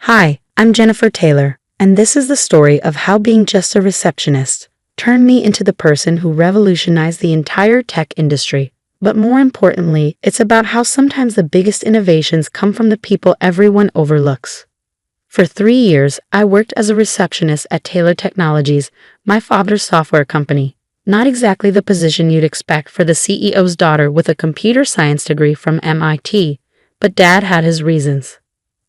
Hi, I'm Jennifer Taylor, and this is the story of how being just a receptionist turned me into the person who revolutionized the entire tech industry. But more importantly, it's about how sometimes the biggest innovations come from the people everyone overlooks. For 3 years, I worked as a receptionist at Taylor Technologies, my father's software company. Not exactly the position you'd expect for the CEO's daughter with a computer science degree from MIT, but Dad had his reasons.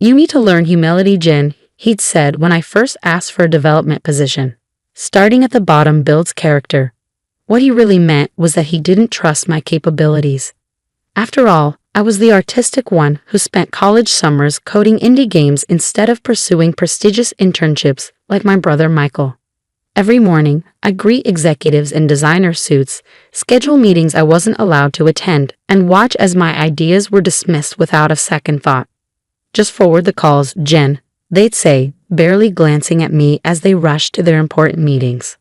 "You need to learn humility, Jen," he'd said when I first asked for a development position. "Starting at the bottom builds character." What he really meant was that he didn't trust my capabilities. After all, I was the artistic one who spent college summers coding indie games instead of pursuing prestigious internships like my brother Michael. Every morning, I'd greet executives in designer suits, schedule meetings I wasn't allowed to attend, and watch as my ideas were dismissed without a second thought. "Just forward the calls, Jen," they'd say, barely glancing at me as they rushed to their important meetings.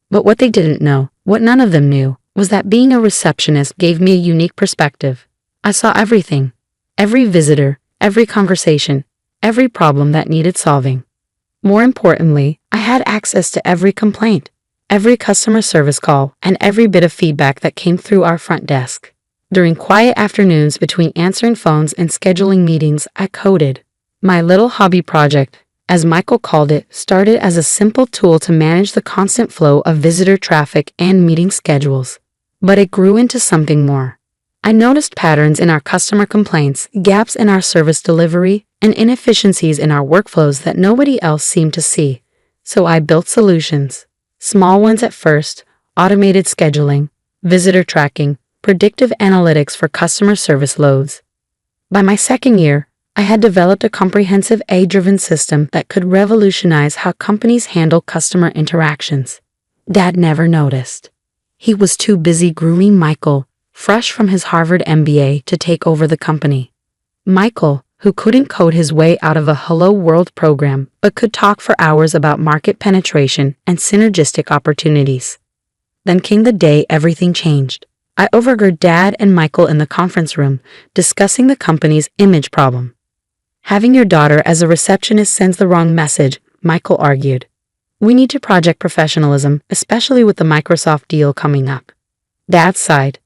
But what they didn't know, what none of them knew, was that being a receptionist gave me a unique perspective. I saw everything. Every visitor, every conversation, every problem that needed solving. More importantly, I had access to every complaint, every customer service call, and every bit of feedback that came through our front desk. During quiet afternoons between answering phones and scheduling meetings, I coded. My little hobby project, as Michael called it, started as a simple tool to manage the constant flow of visitor traffic and meeting schedules. But it grew into something more. I noticed patterns in our customer complaints, gaps in our service delivery, and inefficiencies in our workflows that nobody else seemed to see. So I built solutions. Small ones at first: automated scheduling, visitor tracking, predictive analytics for customer service loads. By my second year, I had developed a comprehensive AI-driven system that could revolutionize how companies handle customer interactions. Dad never noticed. He was too busy grooming Michael, fresh from his Harvard MBA, to take over the company. Michael, who couldn't code his way out of a Hello World program, but could talk for hours about market penetration and synergistic opportunities. Then came the day everything changed. I overheard Dad and Michael in the conference room discussing the company's image problem. "Having your daughter as a receptionist sends the wrong message," Michael argued. "We need to project professionalism, especially with the Microsoft deal coming up." Dad sighed.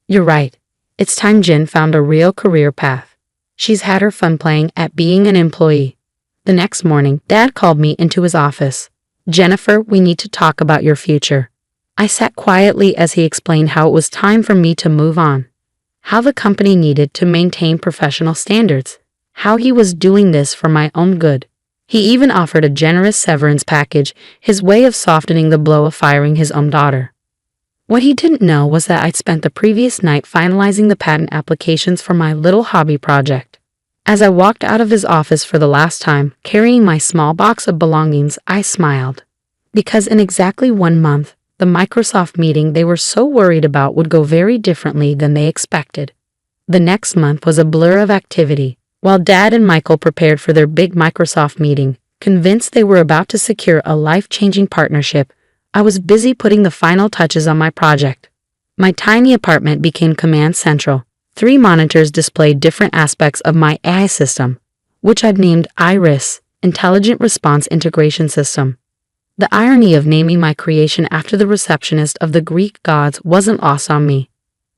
"You're right. It's time Jen found a real career path. She's had her fun playing at being an employee." The next morning, Dad called me into his office. "Jennifer, we need to talk about your future." I sat quietly as he explained how it was time for me to move on, how the company needed to maintain professional standards, how he was doing this for my own good. He even offered a generous severance package, his way of softening the blow of firing his own daughter. What he didn't know was that I'd spent the previous night finalizing the patent applications for my little hobby project. As I walked out of his office for the last time, carrying my small box of belongings, I smiled. Because in exactly 1 month, the Microsoft meeting they were so worried about would go very differently than they expected. The next month was a blur of activity. While Dad and Michael prepared for their big Microsoft meeting, convinced they were about to secure a life-changing partnership, I was busy putting the final touches on my project. My tiny apartment became command central. 3 monitors displayed different aspects of my AI system, which I'd named IRIS, Intelligent Response Integration System. The irony of naming my creation after the receptionist of the Greek gods wasn't lost on me.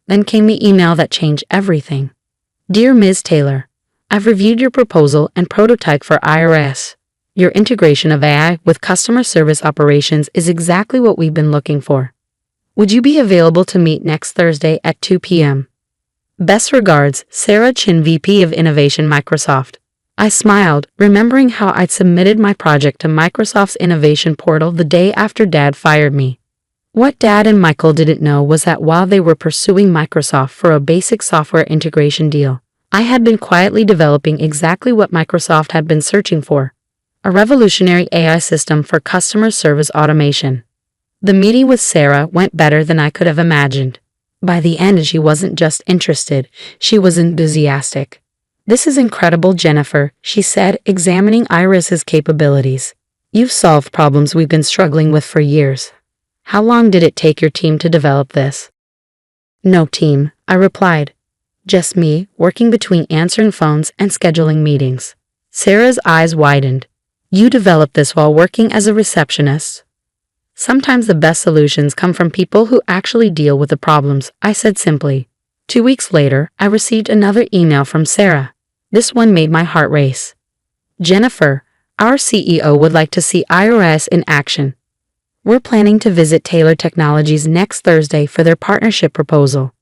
Then came the email that changed everything. "Dear Ms. Taylor, I've reviewed your proposal and prototype for IRS. Your integration of AI with customer service operations is exactly what we've been looking for. Would you be available to meet next Thursday at 2 p.m.? Best regards, Sarah Chin, VP of Innovation, Microsoft." I smiled, remembering how I'd submitted my project to Microsoft's innovation portal the day after Dad fired me. What Dad and Michael didn't know was that while they were pursuing Microsoft for a basic software integration deal, I had been quietly developing exactly what Microsoft had been searching for: a revolutionary AI system for customer service automation. The meeting with Sarah went better than I could have imagined. By the end, she wasn't just interested, she was enthusiastic. "This is incredible, Jennifer," she said, examining Iris's capabilities. "You've solved problems we've been struggling with for years. How long did it take your team to develop this?" "No team," I replied. "Just me, working between answering phones and scheduling meetings." Sarah's eyes widened. You developed this while working as a receptionist. Sometimes the best solutions come from people who actually deal with the problems, I said simply. 2 weeks later, I received another email from Sarah. This one made my heart race. Jennifer, our CEO would like to see IRS in action. We're planning to visit Taylor Technologies next Thursday for their partnership proposal.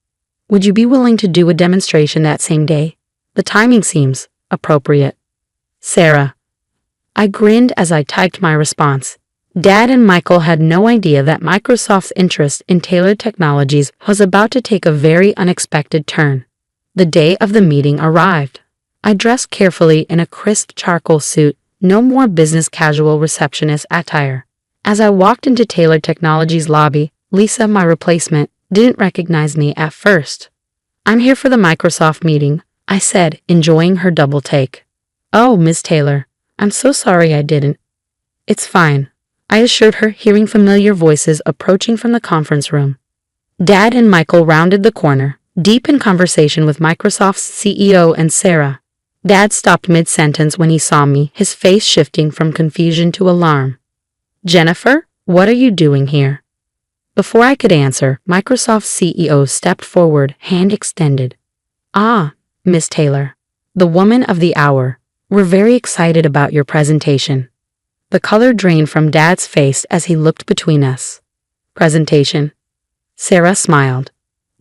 Would you be willing to do a demonstration that same day? The timing seems appropriate. Sarah. I grinned as I typed my response. Dad and Michael had no idea that Microsoft's interest in Taylor Technologies was about to take a very unexpected turn. The day of the meeting arrived. I dressed carefully in a crisp charcoal suit, no more business casual receptionist attire. As I walked into Taylor Technologies' lobby, Lisa, my replacement, didn't recognize me at first. I'm here for the Microsoft meeting, I said, enjoying her double take. Oh, Miss Taylor, I'm so sorry I didn't. It's fine, I assured her, hearing familiar voices approaching from the conference room. Dad and Michael rounded the corner, deep in conversation with Microsoft's CEO and Sarah. Dad stopped mid-sentence when he saw me, his face shifting from confusion to alarm. Jennifer, what are you doing here? Before I could answer, Microsoft's CEO stepped forward, hand extended. Ah, Miss Taylor, the woman of the hour. We're very excited about your presentation. The color drained from Dad's face as he looked between us. Presentation? Sarah smiled.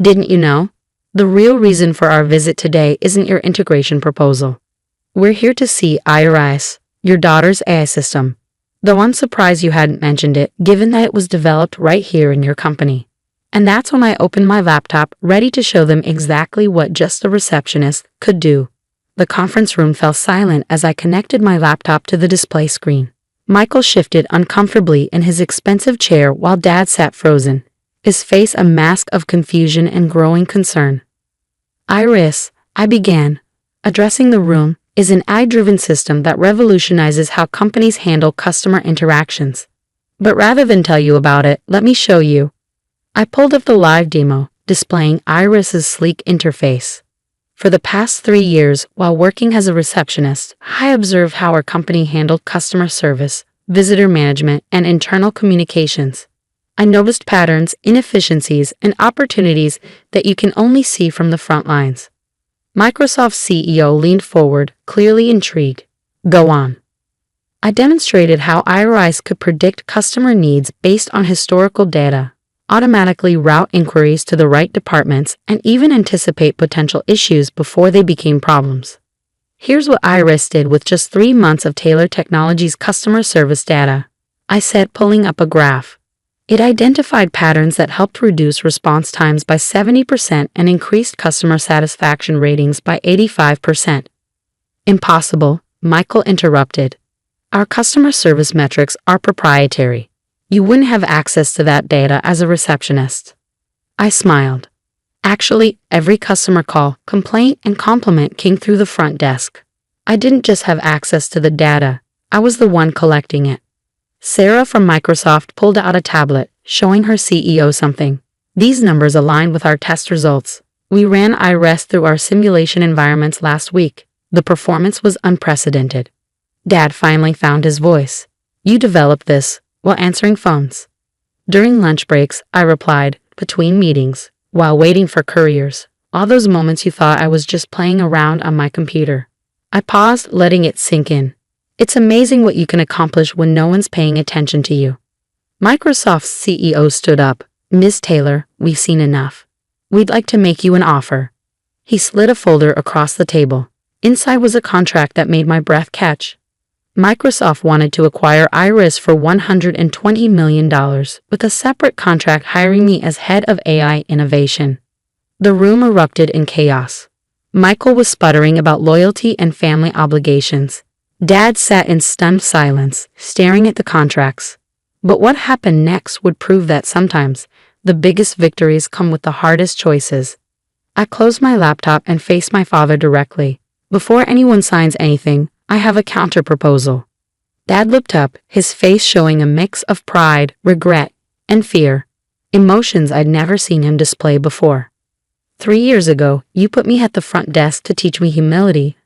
Didn't you know? The real reason for our visit today isn't your integration proposal. We're here to see IRIS, your daughter's AI system. Though I'm surprised you hadn't mentioned it, given that it was developed right here in your company. And that's when I opened my laptop, ready to show them exactly what just a receptionist could do. The conference room fell silent as I connected my laptop to the display screen. Michael shifted uncomfortably in his expensive chair while Dad sat frozen, his face a mask of confusion and growing concern. IRIS, I began, addressing the room, is an AI-driven system that revolutionizes how companies handle customer interactions. But rather than tell you about it, let me show you. I pulled up the live demo, displaying IRIS's sleek interface. For the past 3 years, while working as a receptionist, I observed how our company handled customer service, visitor management, and internal communications. I noticed patterns, inefficiencies, and opportunities that you can only see from the front lines. Microsoft's CEO leaned forward, clearly intrigued. Go on. I demonstrated how IRIS could predict customer needs based on historical data, automatically route inquiries to the right departments, and even anticipate potential issues before they became problems. Here's what IRIS did with just 3 months of Taylor Technologies' customer service data, I said, pulling up a graph. It identified patterns that helped reduce response times by 70% and increased customer satisfaction ratings by 85%. Impossible, Michael interrupted. Our customer service metrics are proprietary. You wouldn't have access to that data as a receptionist. I smiled. Actually, every customer call, complaint, and compliment came through the front desk. I didn't just have access to the data, I was the one collecting it. Sarah from Microsoft pulled out a tablet, showing her CEO something. These numbers align with our test results. We ran IRIS through our simulation environments last week. The performance was unprecedented. Dad finally found his voice. You developed this while answering phones. During lunch breaks, I replied, between meetings, while waiting for couriers. All those moments you thought I was just playing around on my computer. I paused, letting it sink in. It's amazing what you can accomplish when no one's paying attention to you. Microsoft's CEO stood up. Ms. Taylor, we've seen enough. We'd like to make you an offer. He slid a folder across the table. Inside was a contract that made my breath catch. Microsoft wanted to acquire IRIS for $120 million, with a separate contract hiring me as head of AI innovation. The room erupted in chaos. Michael was sputtering about loyalty and family obligations. Dad sat in stunned silence, staring at the contracts. But what happened next would prove that sometimes the biggest victories come with the hardest choices. I closed my laptop and faced my father directly. Before anyone signs anything, I have a counter-proposal. Dad looked up, his face showing a mix of pride, regret, and fear, emotions I'd never seen him display before. 3 years ago, you put me at the front desk to teach me humility.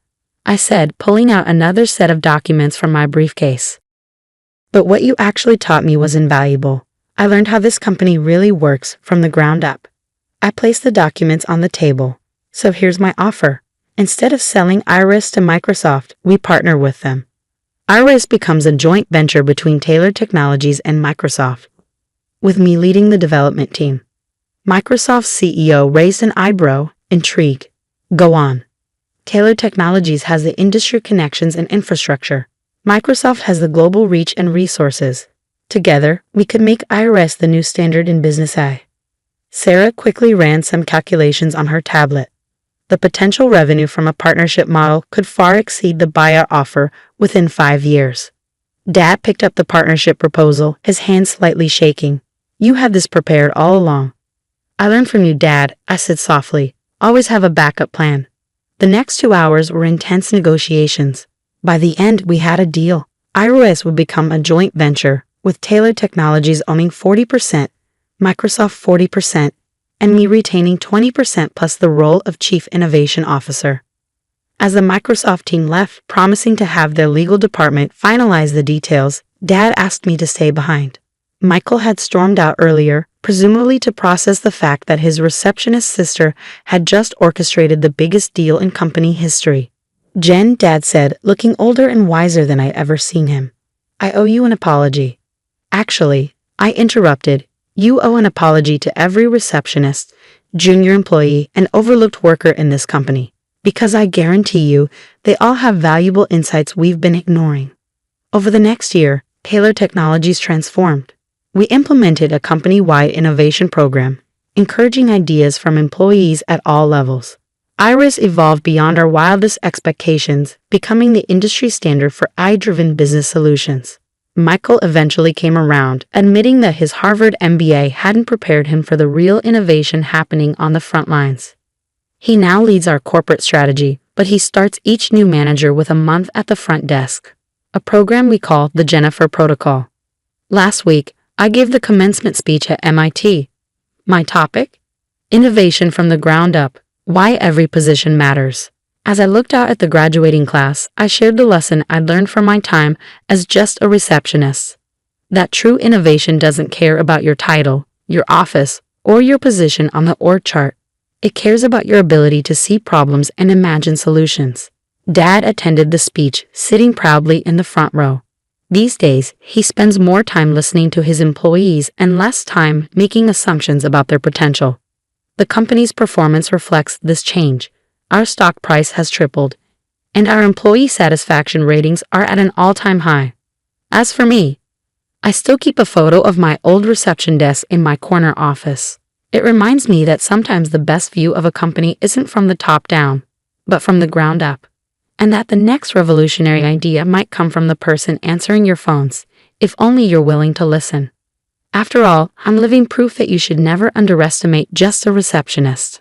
I said, pulling out another set of documents from my briefcase. But what you actually taught me was invaluable. I learned how this company really works from the ground up. I placed the documents on the table. So here's my offer. Instead of selling Iris to Microsoft, we partner with them. Iris becomes a joint venture between Taylor Technologies and Microsoft, with me leading the development team. Microsoft's CEO raised an eyebrow, intrigued. Go on. Taylor Technologies has the industry connections and infrastructure. Microsoft has the global reach and resources. Together, we could make Iris the new standard in business AI. Sarah quickly ran some calculations on her tablet. The potential revenue from a partnership model could far exceed the buyout offer within 5 years. Dad picked up the partnership proposal, his hand slightly shaking. You had this prepared all along. I learned from you, Dad, I said softly. Always have a backup plan. The next 2 hours were intense negotiations. By the end, we had a deal. Iris would become a joint venture, with Taylor Technologies owning 40%, Microsoft 40%, and me retaining 20% plus the role of Chief Innovation Officer. As the Microsoft team left, promising to have their legal department finalize the details, Dad asked me to stay behind. Michael had stormed out earlier, presumably to process the fact that his receptionist sister had just orchestrated the biggest deal in company history. Jen, Dad said, looking older and wiser than I'd ever seen him. I owe you an apology. Actually, I interrupted. You owe an apology to every receptionist, junior employee, and overlooked worker in this company, because I guarantee you, they all have valuable insights we've been ignoring. Over the next year, Taylor Technologies transformed. We implemented a company-wide innovation program, encouraging ideas from employees at all levels. Iris evolved beyond our wildest expectations, becoming the industry standard for AI-driven business solutions. Michael eventually came around, admitting that his Harvard MBA hadn't prepared him for the real innovation happening on the front lines. He now leads our corporate strategy, but he starts each new manager with a month at the front desk, a program we call the Jennifer Protocol. Last week, I gave the commencement speech at MIT. My topic? Innovation from the ground up, why every position matters. As I looked out at the graduating class, I shared the lesson I'd learned from my time as just a receptionist. That true innovation doesn't care about your title, your office, or your position on the org chart. It cares about your ability to see problems and imagine solutions. Dad attended the speech, sitting proudly in the front row. These days, he spends more time listening to his employees and less time making assumptions about their potential. The company's performance reflects this change. Our stock price has tripled, and our employee satisfaction ratings are at an all-time high. As for me, I still keep a photo of my old reception desk in my corner office. It reminds me that sometimes the best view of a company isn't from the top down, but from the ground up, and that the next revolutionary idea might come from the person answering your phones, if only you're willing to listen. After all, I'm living proof that you should never underestimate just a receptionist.